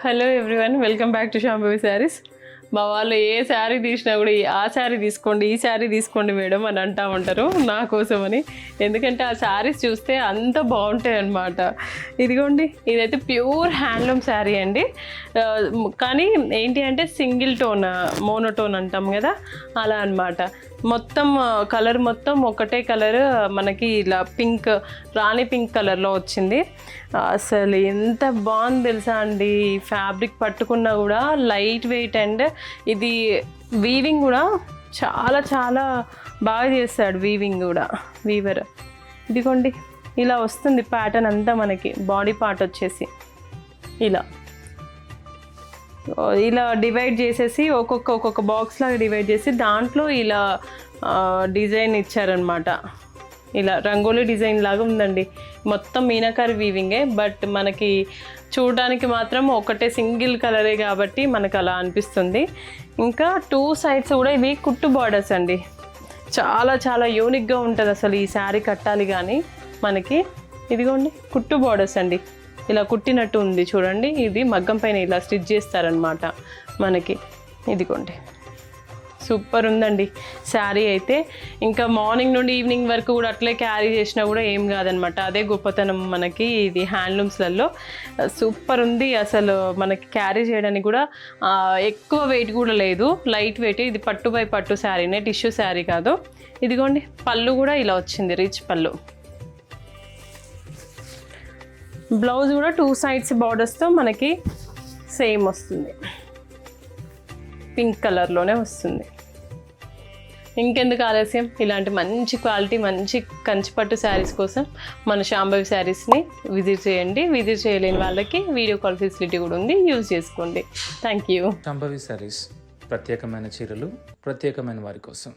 Hello everyone, welcome back to Shambhavi saris. మా వాళ్ళు ఏ శారీ తీసినా కూడా ఆ శారీ తీసుకోండి, ఈ శారీ తీసుకోండి మేడం అని అంటూ ఉంటారు నా కోసమని. ఎందుకంటే ఆ శారీస్ చూస్తే అంత బాగుంటాయి అన్నమాట. ఇదిగోండి, ఇదైతే ప్యూర్ హ్యాండ్లూమ్ శారీ అండి. కానీ ఏంటి అంటే సింగిల్ టోన్, మోనోటోన్ అంటాం కదా, అలా అన్నమాట. మొత్తం కలర్ మొత్తం ఒకటే కలర్ మనకి ఇలా పింక్, రాణి పింక్ కలర్లో వచ్చింది. అసలు ఎంత బాగుంది తెలుసా అండి. ఫ్యాబ్రిక్ పట్టుకున్నా కూడా లైట్ వెయిట్ అండ్ ఇది వీవింగ్ కూడా చాలా చాలా బాగా చేస్తాడు వీవింగ్ కూడా వీవర్. ఇదిగోండి, ఇలా వస్తుంది ప్యాటర్న్ అంతా. మనకి బాడీ పార్ట్ వచ్చేసి ఇలా డివైడ్ చేసేసి ఒక్కొక్క బాక్స్ లాగా డివైడ్ చేసి దాంట్లో ఇలా డిజైన్ ఇచ్చారనమాట. ఇలా రంగోలీ డిజైన్ లాగా ఉందండి. మొత్తం మీనాకారి వీవింగే, బట్ మనకి చూడడానికి మాత్రం ఒకటే సింగిల్ కలరే కాబట్టి మనకు అలా అనిపిస్తుంది. ఇంకా 2 సైడ్స్ కూడా ఇవి కుట్టు బార్డర్స్ అండి. చాలా చాలా యూనిక్గా ఉంటుంది అసలు ఈ శారీ కట్టాలి కానీ మనకి. ఇదిగోండి కుట్టు బార్డర్స్ అండి, ఇలా కుట్టినట్టు ఉంది చూడండి. ఇది మగ్గం పైన ఇలా స్టిచ్ చేస్తారనమాట మనకి. ఇదిగోండి, సూపర్ ఉందండి శారీ అయితే. ఇంకా మార్నింగ్ నుండి ఈవినింగ్ వరకు కూడా అట్లే క్యారీ చేసినా కూడా ఏం కాదనమాట. అదే గొప్పతనం మనకి ఇది హ్యాండ్లూమ్స్లలో. సూపర్ ఉంది అసలు. మనకి క్యారీ చేయడానికి కూడా ఎక్కువ వెయిట్ కూడా లేదు, లైట్ వెయిట్. ఇది పట్టు బై పట్టు శారీనే, టిష్యూ శారీ కాదు. ఇదిగోండి, పళ్ళు కూడా ఇలా వచ్చింది, రిచ్ పళ్ళు. బ్లౌజ్ కూడా 2 సైడ్స్ బార్డర్స్తో మనకి సేమ్ వస్తుంది, పింక్ కలర్లోనే వస్తుంది. ఇంకెందుకు ఆలస్యం, ఇలాంటి మంచి క్వాలిటీ మంచి కంచిపట్టు శారీస్ కోసం మన శాంభవి శారీస్ని విజిట్ చేయండి. విజిట్ చేయలేని వాళ్ళకి వీడియో కాల్ ఫెసిలిటీ కూడా ఉంది, యూజ్ చేసుకోండి. Thank you. శాంభవి శారీస్, ప్రత్యేకమైన చీరలు ప్రత్యేకమైన వారి కోసం.